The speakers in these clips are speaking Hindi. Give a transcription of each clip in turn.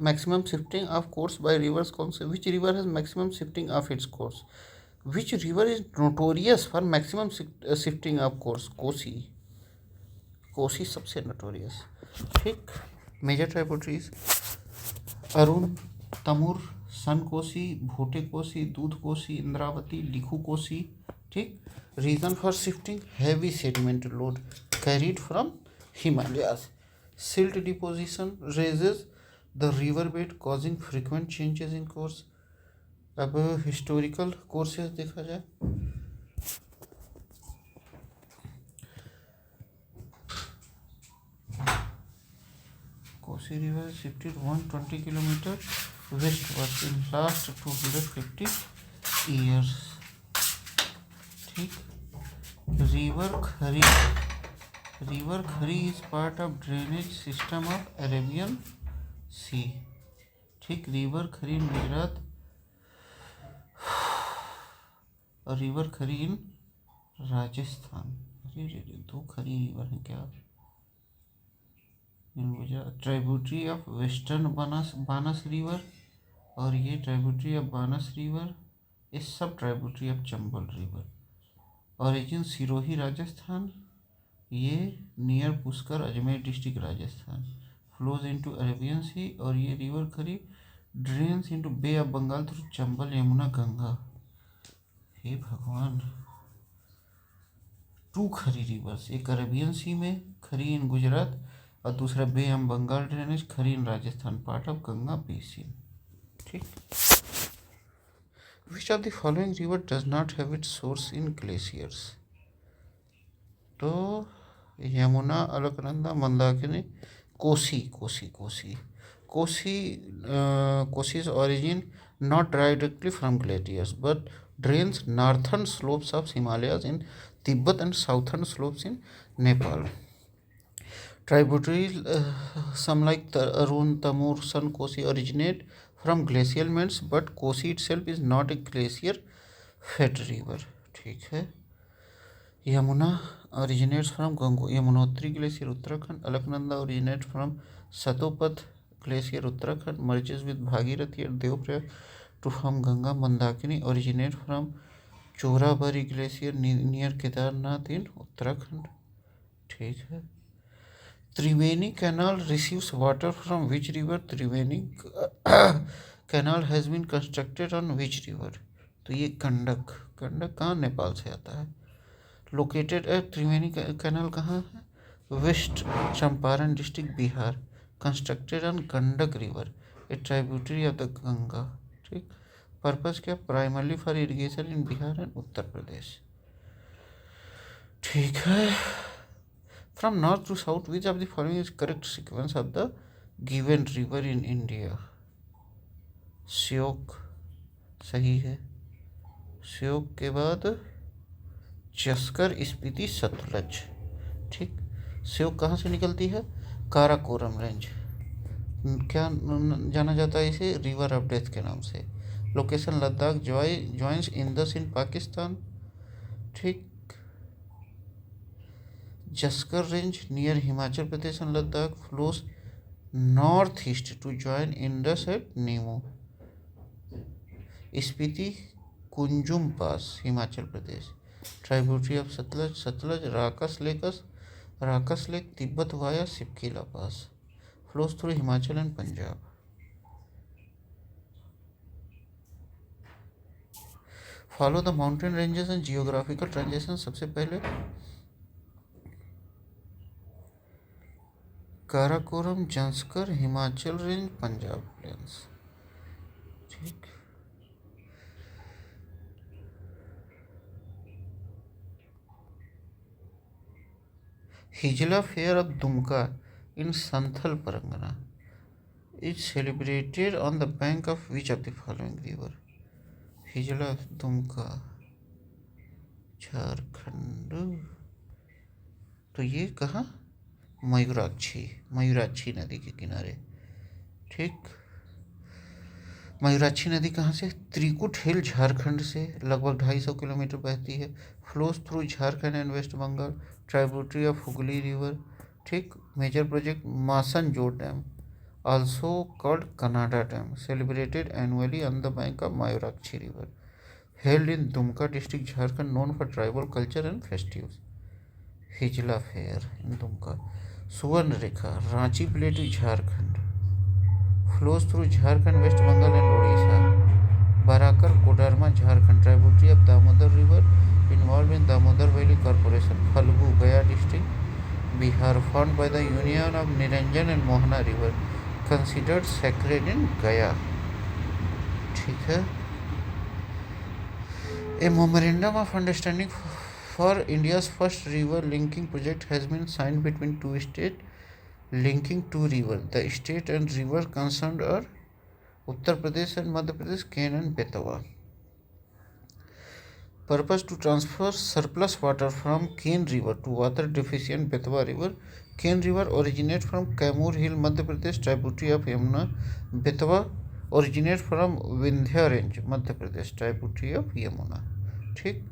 maximum shifting of course by rivers कौन से? Which river has maximum shifting of its course? Which river is notorious for maximum shifting of course? Kosi. Kosi सबसे नोटोरियस. ठीक. Major tributaries Arun, Tamur, Sun Kosi, Bhote Kosi, Dudh Kosi, Indravati, Likhu Kosi. ठीक. Reason for shifting heavy sediment load carried from Himalayas. Silt deposition raises the river bed causing frequent changes in course. अब हिस्टोरिकल कोर्सेज देखा जाए. Kosi river shifted 120 kilometre westwards in last 250 years. ठीक. River Khari is part of drainage system of Arabian sea. ठीक. रिवर खरी इन गुजरात और रिवर खरी इन राजस्थान. अरे दो खरी रिवर हैं क्या in Gujarat. Tributary of western Banas river और ये ट्राइब्यूटरी ऑफ बानस रिवर, ये सब tributary of Chambal river. Origin Sirohi Rajasthan, ये near Pushkar Ajmer district Rajasthan. Flows into Arabian sea और ये river Khari drains into bay of Bengal through Chambal Yamuna Ganga. हे भगवान. टू खरी रिवर्स, एक अरेबियन सी में खरी इन गुजरात और दूसरा बे of Bengal drainage Khari in Rajasthan, part of Ganga basin. ठीक. Which of the following river does not have its source in glaciers? तो Yamuna, Alaknanda, Mandakini, Kosi. कोसी's origin not directly from glaciers but drains northern slopes of Himalayas in Tibet and southern slopes in Nepal. Tributaries some like Arun, Tamur, San Kosi originate from glacial vents but Kosi itself is not a glacier fed river. ठीक है. Yamuna originates from Yamunotri glacier Uttarakhand. Alaknanda originates from Satopanth glacier Uttarakhand, merges with Bhagirathi and Devprayag to form Ganga. Mandakini originates from Chorabari glacier near Kedarnath in Uttarakhand. ठीक है. Triveni canal receives water from which river? Triveni canal has been constructed on which river? तो ये गंडक कहाँ? नेपाल से आता है. लोकेटेड एट त्रिवेणी कैनाल कहाँ है? West Champaran district Bihar. Constructed on Gandak river, a tributary of the Ganga. ठीक. पर्पस क्या? Primarily for irrigation in Bihar and Uttar Pradesh. ठीक है. From north to south, which of the following is correct sequence of the given river in India? Shyok सही है. श्योक के बाद जस्कर, स्पीति, सतलज. ठीक. श्योक कहाँ से निकलती है? काराकोरम रेंज. क्या जाना जाता है इसे? रिवर ऑफ डेथ के नाम से. Location Ladakh joins Indus in Pakistan. ठीक. Zanskar range near Himachal Pradesh and Ladakh, flows north east to join Indus at Nimmu. Spiti Kunzum pass Himachal Pradesh. Tributary of Sutlej Rakas lake Tibet via Shipkila pass. Flows through Himachal and Punjab. Follow the mountain ranges and geographical transaction. सबसे पहले काराकोरम, जंस्कर, हिमाचल रेंज, पंजाब प्लेन्स. ठीक. Hijla fair of Dumka in Santhal Pargana is celebrated on the bank of which of the following river? Hijla Dumka Jharkhand. तो ये कहाँ? मयूराक्षी नदी के किनारे. ठीक. मयूराक्षी नदी कहाँ से? त्रिकुट हिल झारखंड से लगभग 250 किलोमीटर बहती है. Flows through Jharkhand and West Bengal. Tributary of Hooghly river. ठीक. Major project Massanjore dam also called Kannada Dam, celebrated annually on the bank of Mayurakchi River, held in Dumka district, Jharkhand, known for tribal culture and festivals. Hijla Fair in Dumka. Suvarna Rekha, Ranchi Plateau, Jharkhand, flows through Jharkhand, West Bengal and Odisha. Barakar, Kodarma, Jharkhand, tributary of Damodar River, involved in Damodar Valley Corporation. Phalgu, Gaya district, Bihar, formed by the union of Niranjan and Mohana River, considered sacred in Gaya. ठीक है. A memorandum of understanding for India's first river linking project has been signed between two states linking two rivers. The state and river concerned are Uttar Pradesh and Madhya Pradesh, Ken and Betwa. Purpose to transfer surplus water from Ken River to water deficient Betwa River. Ken River originates from Kaimur Hill, Madhya Pradesh, tributary of Yamuna. Betwa originates from Vindhya Range, Madhya Pradesh, tributary of Yamuna. ठीक.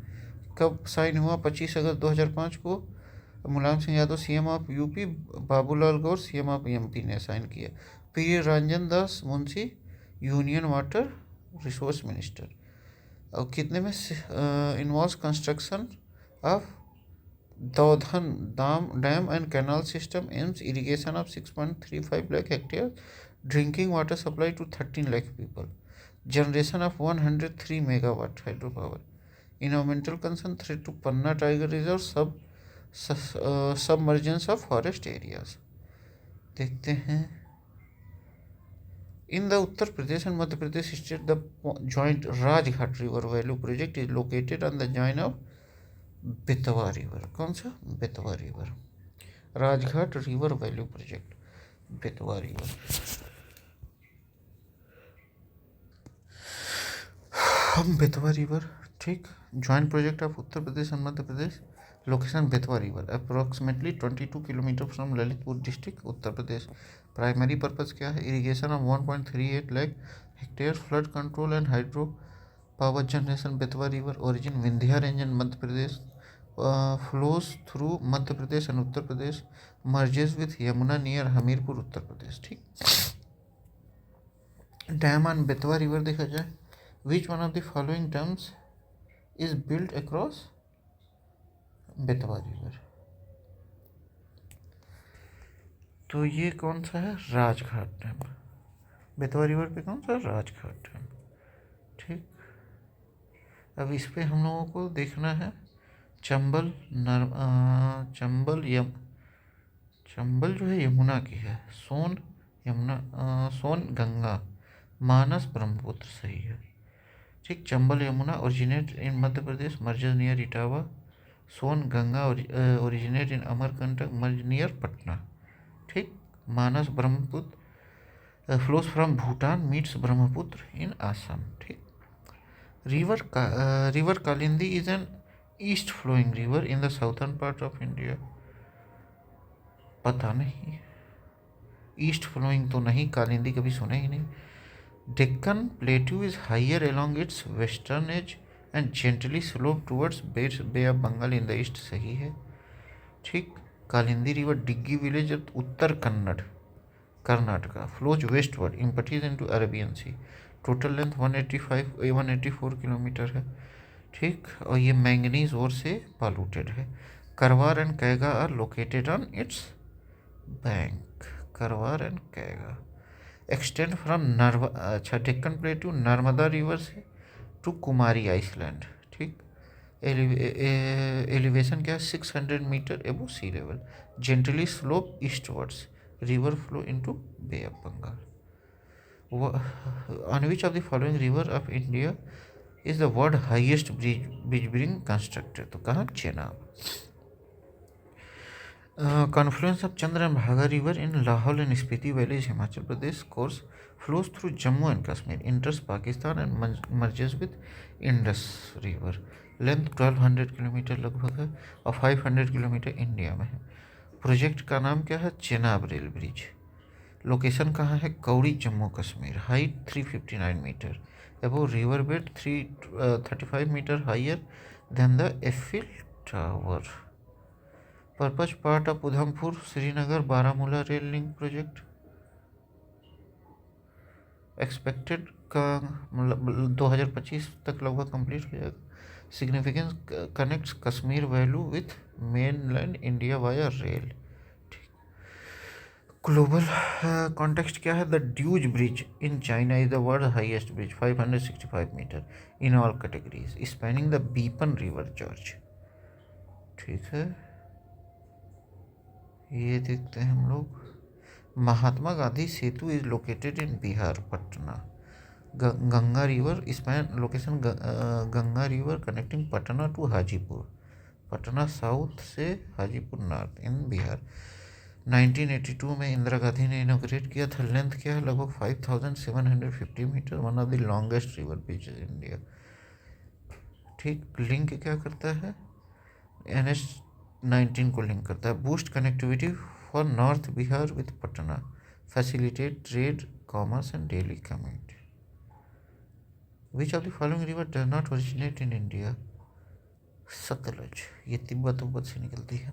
कब साइन हुआ? 25 अगस्त 2005 को. Mulayam Singh Yadav CM of UP, Babulal Gaur CM of MP ने साइन किया. P Ranjan Das Munshi union water resource minister. और कितने में involve construction of Daudhan dam and canal system, aims irrigation of 6.35 lakh hectare, drinking water supply to 13 lakh people, generation of 103 megawatt hydro power. Environmental concern, threat to Panna Tiger Reserve, submergence of forest areas. देखते हैं. In the Uttar Pradesh and Madhya Pradesh state, the joint Rajghat River Value project is located on the joint of Betwa River. कौन सा? Betwa River. Rajghat River Value project, Betwa River. हम बेतवा रिवर, ठीक. Joint project of Uttar Pradesh and Madhya Pradesh. Location Betwa river, approximately 22 kilometre from Lalitpur district, Uttar Pradesh. Primary purpose क्या है? Irrigation of 1.38 lakh hectare, flood control and hydro power generation. Betwa river origin Vindhya range in Madhya Pradesh, flows through Madhya Pradesh and Uttar Pradesh, merges with Yamuna near Hamirpur, Uttar Pradesh. ठीक. डैम ऑन बेतवा रिवर देखा जाए. Which one of the following dams is built across Betwa river? तो ये कौन सा है? राजघाट डैम. बेतवा रिवर पे कौन सा? राजघाट डैम. ठीक. अब इस पे हम लोगों को देखना है चंबल चंबल जो है यमुना की है, सोन यमुना, सोन गंगा, मानस ब्रह्मपुत्र. सही है. ठीक. Chambal Yamuna originate in Madhya Pradesh, merges near Etawah. Son Ganga originate in Amarkantak, merge near Patna. ठीक. Manas Brahmaputra flows from Bhutan, meets Brahmaputra in Assam. ठीक. River Kalindi is an east flowing river in the southern part of India. पता नहीं, ईस्ट फ्लोइंग तो नहीं, कालिंदी कभी सुने ही नहीं. Deccan Plateau is higher along its western edge and gently sloped towards Bay of Bengal in the east. सही है. ठीक. Kalindi river Diggi village Uttara Kannada, Karnataka, flows westward, empties into Arabian sea. Total length 184 kilometre है. ठीक. और ये मैंगनीज ओर से पॉल्यूटेड है. Karwar and Kaiga are located on its bank. Karwar and Kaiga extend from Deccan plateau Narmada river से टू कुमारी आइसलैंड. ठीक. एलिवेशन क्या है? 600 metre above sea level. Gently slope eastwards. River flow into bay of Bengal. On which of the following river of India is the world highest bridge constructed? तो कहाँ? Chenab. Confluence of Chandra and Bhaga River in Lahaul and Spiti Valleys, Himachal Pradesh, course flows through Jammu and Kashmir, enters Pakistan and merges with Indus River. Length 1200 kilometre लगभग है और 500 किलोमीटर इंडिया में है. प्रोजेक्ट का नाम क्या है? Chenab rail bridge. लोकेशन कहाँ है? Kauri, Jammu Kashmir. Height 359 metre. Above river bed 35 metres higher than the Eiffel tower. Purpose part of Udhampur Srinagar Baramulla rail link project. Expected का मतलब 2025 तक लगभग कंप्लीट हो जाएगा। Significance connects Kashmir valley with mainland India via rail. Global context क्या है? The Duge bridge in China is the world highest bridge 565 metres in all categories spanning the Beipan river George. ठीक है, ये देखते हैं हम लोग। Mahatma Gandhi Setu is located in Bihar, Patna. Ganga river span location Ganga river connecting Patna to Hajipur, Patna south से हाजीपुर नॉर्थ इन बिहार। 1982 में इंदिरा गांधी ने इनोग्रेट किया था। लेंथ क्या है? लगभग 5750 metres, one of the longest river bridge in India. ठीक, लिंक क्या करता है? NH-19 को लिंक करता है। Boost connectivity for north Bihar with Patna, facilitate trade, commerce and daily commute. Which of the following river does not originate in India? Sutlej, ये तिब्बत से निकलती है।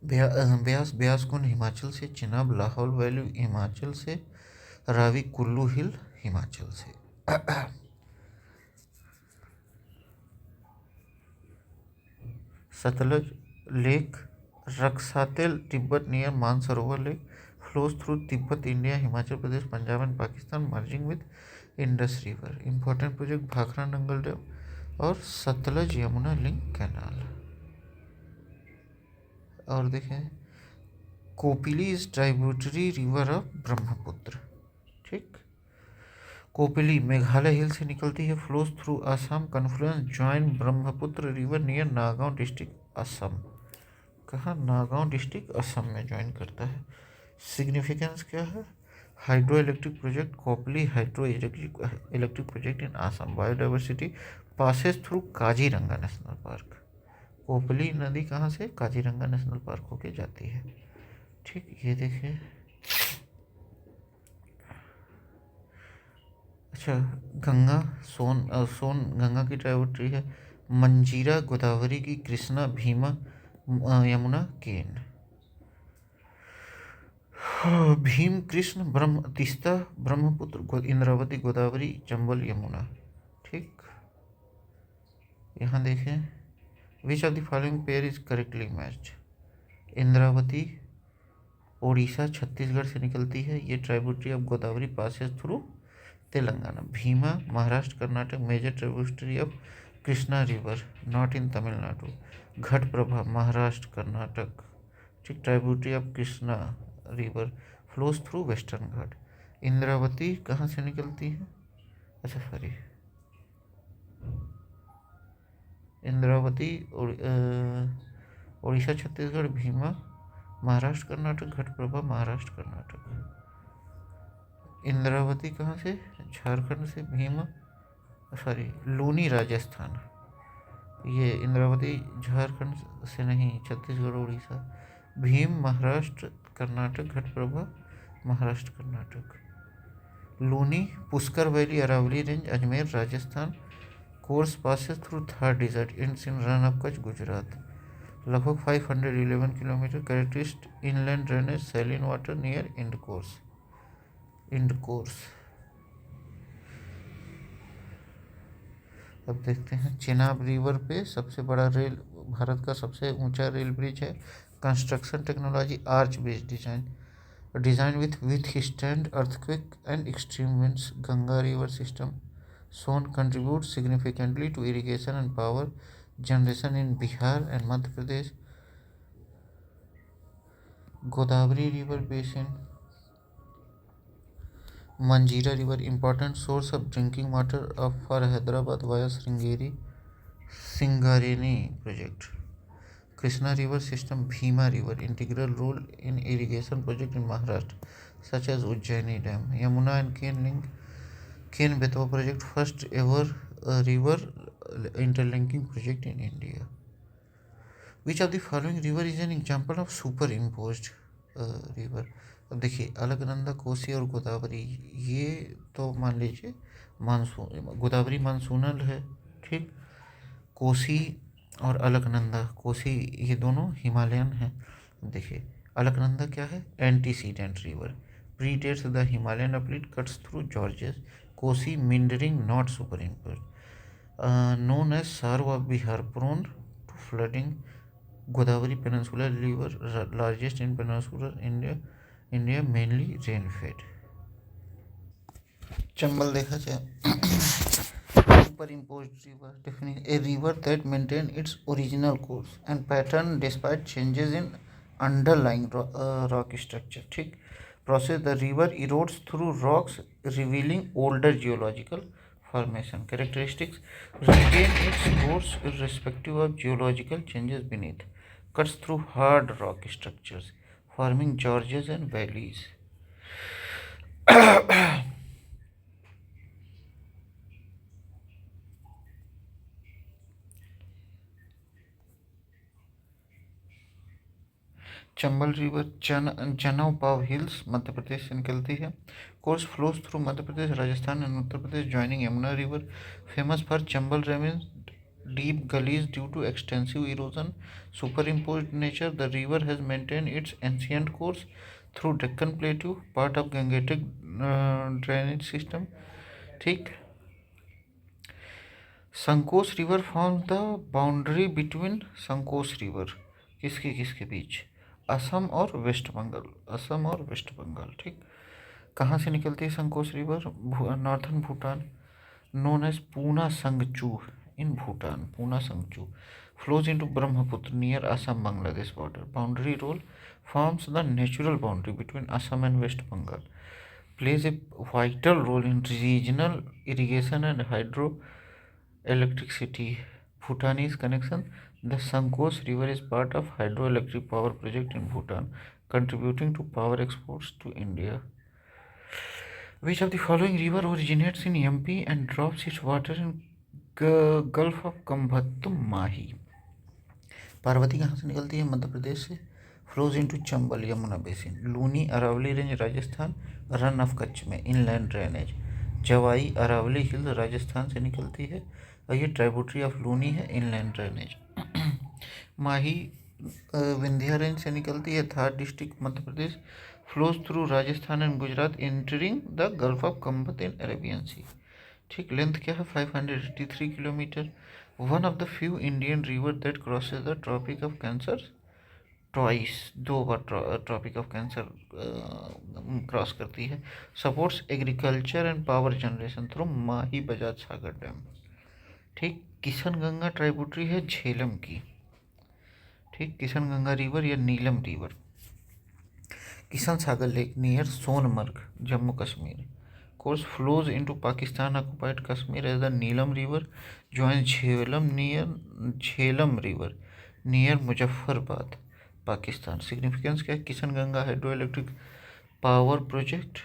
ब्यास कुंड हिमाचल से, चिनाब लाहौल वैली हिमाचल से, रावी कुल्लू हिल हिमाचल से। Sutlej lake Rakshastal Tibet near Mansarovar lake flows through Tibet India Himachal Pradesh Punjab and Pakistan merging with Indus river. Important project Bhakra Nangal dam और सतलज यमुना लिंक कैनाल। और देखें, Kopili is tributary river of Brahmaputra. ठीक, कोपिली मेघालय हिल से निकलती है, flows through Assam, confluence join Brahmaputra river near Nagaon district Assam. कहाँ? नागांव डिस्ट्रिक्ट असम में ज्वाइन करता है। सिग्निफिकेंस क्या है? Hydro electric project Kopili hydro electric project in Assam. Biodiversity passes through Kaziranga national park. Kopili नदी कहाँ से? काजीरंगा नेशनल पार्क होके जाती है। ठीक, ये देखिए। अच्छा, गंगा सोन गंगा की ट्राइब्यूटरी है। मंजीरा गोदावरी की, कृष्णा भीमा यमुना केन। भीम कृष्ण तीस्ता ब्रह्मपुत्र इंद्रावती गोदावरी चंबल यमुना। ठीक, यहाँ देखें, which of the following pair is correctly matched? Indravati Odisha Chhattisgarh से निकलती है, ये tributary of Godavari passes through Telangana. Bhima Maharashtra Karnataka, major tributary of Krishna river not in Tamil Nadu. Ghataprabha Maharashtra Karnataka, ठीक, tributary of Krishna river flows through western Ghat. Indravati कहाँ से निकलती है? अच्छा सॉरी, इंद्रावती उड़ीसा छत्तीसगढ़, भीमा महाराष्ट्र कर्नाटक, घटप्रभा महाराष्ट्र कर्नाटक। इंद्रावती कहाँ से? झारखंड से। भीमा सॉरी लूनी राजस्थान। ये इंद्रावती झारखंड से नहीं, Chhattisgarh Orissa. Bhima Maharashtra Karnataka, Ghataprabha Maharashtra Karnataka. Luni Pushkar valley Aravalli range Ajmer Rajasthan. Course passes through Thar desert ends in Rann of Kutch Gujarat. लगभग 511 kilometre. Characteristic inland drainage saline water near end course. अब देखते हैं, चेनाब रिवर पे सबसे बड़ा रेल, भारत का सबसे ऊंचा रेल ब्रिज है। Construction technology arch bridge design with stand earthquake and extreme winds. Ganga river system Son contribute significantly to irrigation and power generation in Bihar and Madhya Pradesh. Godavari river basin, Manjira river important source of drinking water for Hyderabad via Singareni project. Krishna river system, Bhima river integral role in irrigation project in Maharashtra such as Ujjaini dam. Yamuna and Ken Betwa project first ever river interlinking project in India. Which of the following river is an example of super imposed river? अब देखिए, अलकनंदा, कोसी और गोदावरी, ये तो मान लीजिए मानसून, गोदावरी मानसूनल है, ठीक। कोसी और अलकनंदा, कोसी ये दोनों हिमालयन हैं। देखिए, अलकनंदा क्या है? Antecedent river predates the Himalayan uplift, cuts through Georges, Kosi, meandering, not superimposed. Known as Sarva Bihar, prone to flooding. Godavari Peninsula river, largest in peninsular India, mainly rain-fed. Chambal देखा जाए superimposed river definition a river that maintains its original course and pattern despite changes in underlying rock structure. ठीक process the river erodes through rocks revealing older geological formation characteristics retain its course irrespective of geological changes beneath cuts through hard rock structures forming gorges and valleys. Chambal river Janapav hills Madhya Pradesh से निकलती है. Course flows through Madhya Pradesh, Rajasthan and Uttar Pradesh, joining Yamuna river. Famous for Chambal ravines deep gullies due to extensive erosion, superimposed nature. The river has maintained its ancient course through Deccan Plateau, part of Gangetic drainage system. ठीक. संकोच river form the boundary between संकोच रिवर किसके किसके बीच असम और वेस्ट बंगाल. असम और वेस्ट बंगाल. ठीक. कहाँ से निकलती है Sankosh river? Northern Bhutan. Known as Puna Sangchu in Bhutan. Puna Sangchu flows into Brahmaputra near Assam Bangladesh border. Boundary role forms the natural boundary between Assam and West Bengal. Plays a vital role in regional irrigation and hydroelectricity. Bhutanese connection. The Sankosh River is part of hydroelectric power project in Bhutan, contributing to power exports to India. Which of the following river originates in MP and drops its water in gulf of Khambhat Mahi? Parvati कहाँ से निकलती है? मध्य प्रदेश से. Flows into Chambal Yamuna basin. Luni Aravalli range Rajasthan, Rann of Kutch में inland drainage. Jawai Aravalli hill Rajasthan से निकलती है और ये ट्राइब्यूटरी ऑफ लूनी है, inland drainage. Mahi Vindhya range से निकलती है, Dhar district Madhya Pradesh. Flows through Rajasthan and Gujarat entering the gulf of Khambhat in Arabian sea. ठीक. लेंथ क्या है? 583 kilometre. One of the few Indian river that crosses the tropic of Cancer twice. दो बार ट्रॉपिक ऑफ कैंसर क्रॉस करती है. Supports agriculture and power generation through Mahi Bajaj Sagar dam. ठीक. किशन गंगा ट्राइब्यूटरी है झेलम की. ठीक. किशन गंगा रिवर या Neelum river. Kishan Sagar lake near Sonamarg, Jammu Kashmir. Course flows into Pakistan occupied Kashmir as the Neelam River joins Jhelum River near Muzaffarabad, Pakistan. Significance क्या है? Kishan Ganga hydro electric power project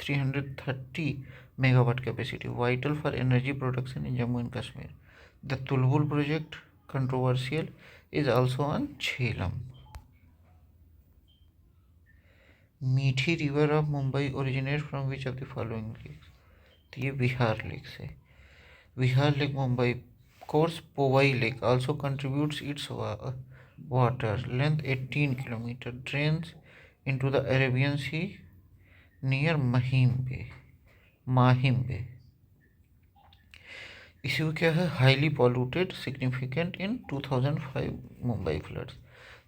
330 megawatt capacity, vital for energy production in Jammu and Kashmir. The Tulbul project controversial is also on Jhelum. Mithi river of Mumbai originate from which of the following lakes? तो ये विहार लेक से. Vihar lake Mumbai. Course Powai lake also contributes its water. Length 18 kilometre. Drains into the Arabian sea near Mahim bay. Issue क्या है? Highly polluted, significant in 2005 Mumbai floods.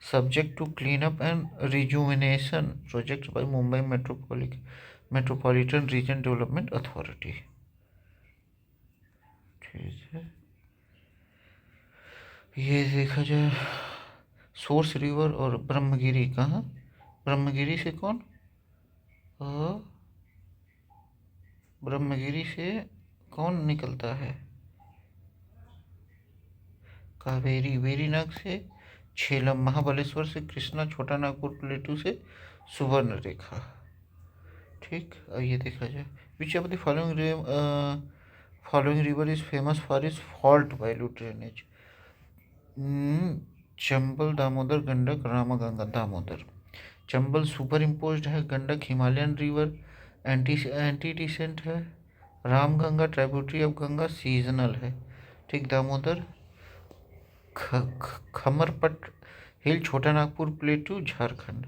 Subject to cleanup and rejuvenation projects by Mumbai Metropolitan Region Development Authority. ठीक है. ये देखा जाए सोर्स रिवर और ब्रह्मगिरी. कहाँ? ब्रह्मगिरी से कौन? ब्रह्मगिरी से कौन निकलता है? कावेरी. वेरीनाग से झेलम. महाबलेश्वर से कृष्णा. छोटा नागपुर प्लेटू से सुवर्ण रेखा. ठीक. अब ये देखा जाए which of the following river is famous for is fault valley drainage? Chambal, Damodar, Gandak, Ramganga. Damodar. Chambal super imposed है. गंडक हिमालयन रिवर एंटीडिसेंट है. Ramganga tributary of Ganga, seasonal है. ठीक. दामोदर खमरपट हिल, छोटा Nagpur प्लेटू, Jharkhand.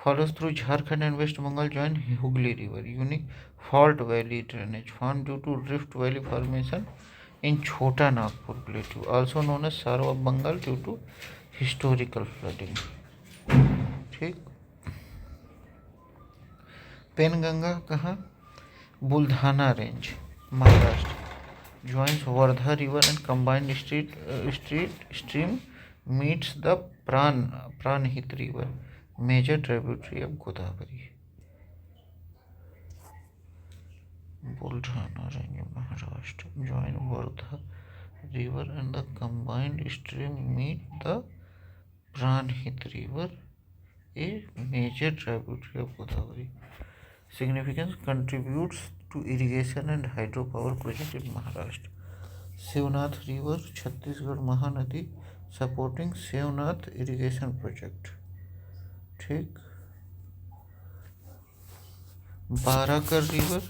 follows through Jharkhand and West Bengal, join Hooghly River. Unique fault valley drainage formed due to Rift Valley formation in Chota Nagpur Plateau, also known as Sarva Bengal, due to historical flooding. ठीक. पेनगंगा कहाँ? Buldhana range, Maharashtra. Joins Wardha River and combined stream meets the Pranhit River, major tributary of Godavari. Buldhana Range, Maharashtra. Join Wardha River and the combined stream meet the Pranhit River, a major tributary of Godavari. Significance: contributes to irrigation and hydropower project in Maharashtra. Shivnath river, Chhattisgarh Mahanadi, supporting Shivnath irrigation project. ठीक. Barakar river,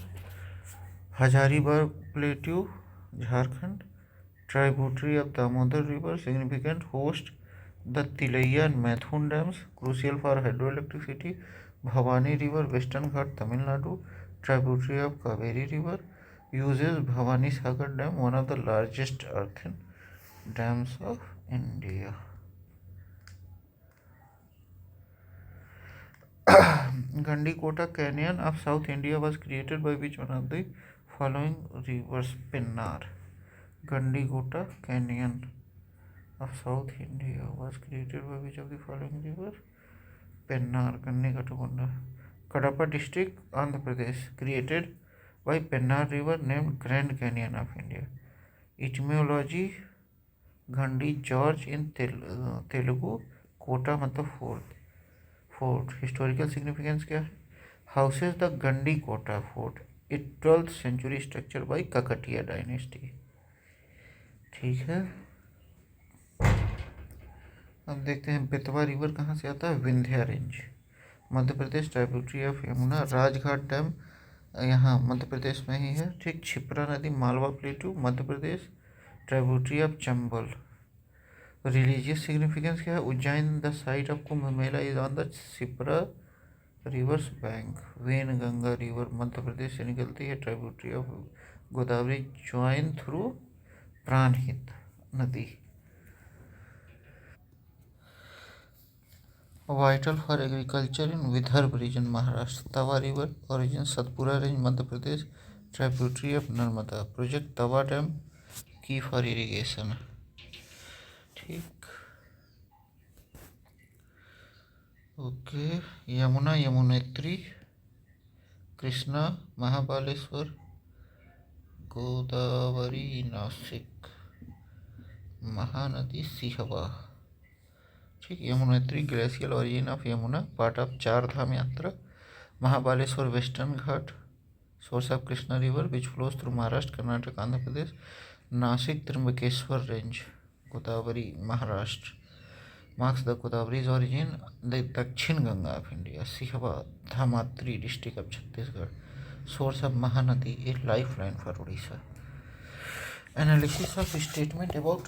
Hazaribagh plateau, Jharkhand, tributary of Damodar river. Significant: host the Tilaiya and Maithon dams, crucial for hydro electricity. Bhavani river, western Ghat, Tamil Nadu, tributary of Kaveri river. uses Bhavani Sagar Dam, one of the largest earthen dams of India. Gandikota Canyon of South India was created by which one of the following rivers? Pennar. Gandikota Canyon of South India was created by which of the following river? Pennar. Gandikota. Kadapa district, Andhra Pradesh, created by Pennar River, named Grand Canyon of India. Etymology: Ghandi George in Telugu, कोटा मतलब फोर्ट. हिस्टोरिकल सिग्निफिकेंस क्या है? Houses the Gandi Kota fort, it 12th century structure by Kakatiya dynasty. ठीक है. अब देखते हैं बेतवा रिवर कहाँ से आता है? Vindhya range, Madhya Pradesh. Tributary of Yamuna. Rajghat dam यहाँ मध्य प्रदेश में ही है. ठीक. क्षिप्रा नदी, Malwa plateau, Madhya Pradesh. Tributary of Chambal. Religious significance क्या है? Ujjain, the site of Kumbh Mela is on the Kshipra river's bank. Wainganga river Madhya Pradesh से निकलती है. Tributary of Godavari, join through Pranhita नदी. Vital for agriculture in Vidarbha region, Maharashtra. Tawa river, origin Satpura range, Madhya Pradesh. Tributary of Narmada. Project Tawa dam, key for irrigation. ठीक. ओके. यमुना, यमुनेत्री. कृष्णा, महाबालेश्वर. गोदावरी, नासिक. महानदी, सिहवा. ठीक. Yamunotri, glacial origin of Yamuna, part of Char Dham Yatra. Mahabaleshwar, western Ghat, source of Krishna river which flows through Maharashtra, Karnataka, Andhra Pradesh. Nashik, Trimbakeshwar range, Godavari, Maharashtra. Marks the Godavari's origin, the Dakshin Ganga of India. Sihawa, Dhamtari district of Chhattisgarh. Source of Mahanadi, A life line for Orissa. Analysis of statement about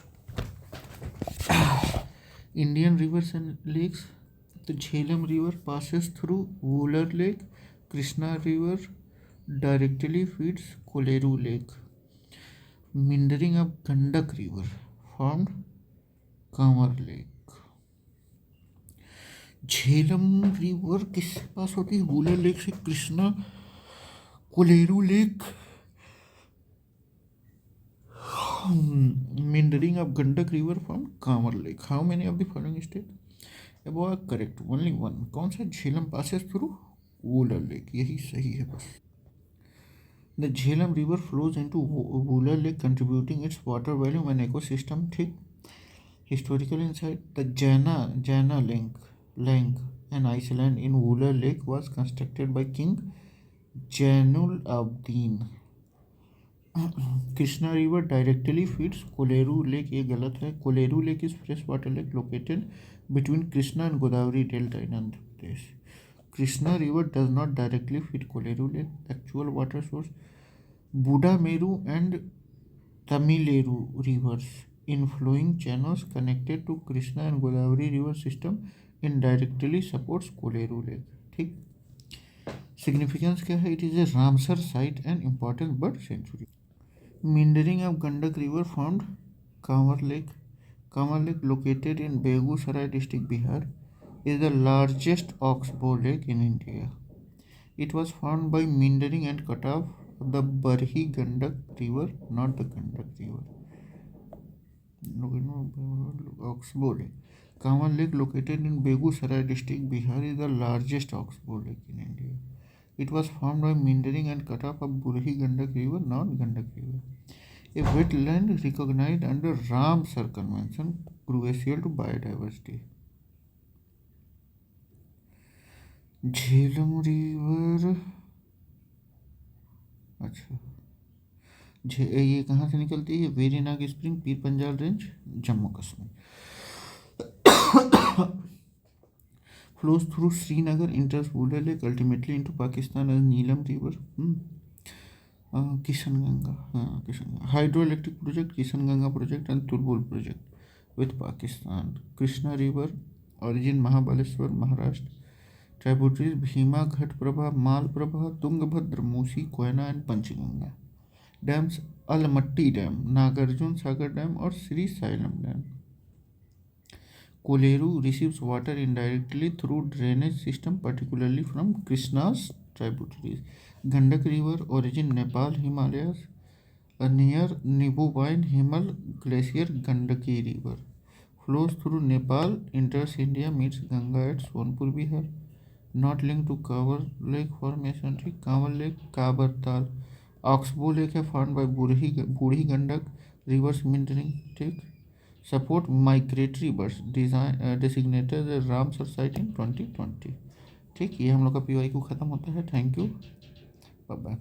Indian rivers and lakes. The Jhelum River passes through Wular Lake. Krishna River directly feeds Koleru Lake. Meandering of Gandak River formed Kamar Lake. Jhelum river किससे पास होती है? वुलर लेक से. Krishna, Kolleru lake. Meandering of Gandak River from Kamar Lake. How many of the following state above are correct? Only one. कौन सा? Jhelum passes through Wular Lake. यही सही है बस. The Jhelum River flows into Wular Lake, contributing its water volume and ecosystem. ठीक. Historical insight: the Jana Lake, an island in Wular Lake, was constructed by King Jainul Abdin. Krishna river directly feeds Kolleru lake. ये गलत है. Kolleru lake is fresh water lake located between Krishna and Godavari delta in Andhra Pradesh. Krishna river does not directly feed Kolleru lake. Actual water source: Budameru and Tammileru rivers in flowing channels connected to Krishna and Godavari river system indirectly supports Koleru Lake. ठीक। सिग्निफिकेंस क्या है? It is a Ramsar site and important bird sanctuary. Meandering of Gandak river found Kanwar lake. Kanwar lake located in Begusarai district Bihar is the largest oxbow lake in India. It was formed by meandering and cutoff of the Barhi Gandak river, not the Gandak river. Oxbow Lake. Kanwar Lake, located in Begusarai district, Bihar, is the largest oxbow lake in India. It was formed by meandering and cutoff of Burhi Gandak river, not Gandak river. A wetland recognized under Ramsar Convention, crucial to biodiversity. Jhelum river, अच्छा ये कहाँ से निकलती है? Verinag spring, Pir Panjal range, Jammu Kashmir. Flows through Srinagar, enters Wular lake, ultimately into Pakistan as Neelum river. Kishanganga, हाँ Kishanganga. Hydro electric project Kishanganga project and Tulbul project with Pakistan. Krishna river, origin Mahabaleshwar, Maharashtra. Tributaries Bhima, Ghataprabha, Malaprabha, Tungabhadra, Musi, Koyna and Panchganga. Dams Almatti dam, Nagarjuna Sagar dam और Srisailam dam. Kolleru receives water indirectly through drainage system, particularly from Krishna's tributaries. Gandak river, origin Nepal Himalayas, near Nhubine Himal glacier. Gandaki river flows through Nepal, enters India, meets Ganga at Sonpur Bihar. Not linked to Kavar Lake formation. Kavar Lake, Kabartal. Oxbow Lake है formed by Burhi Gandak rivers meandering. ठीक। Support migratory birds, designated as Ramsar site in 2020। ठीक, ये हम लोग का PYQ खत्म होता है। Thank you, bye bye.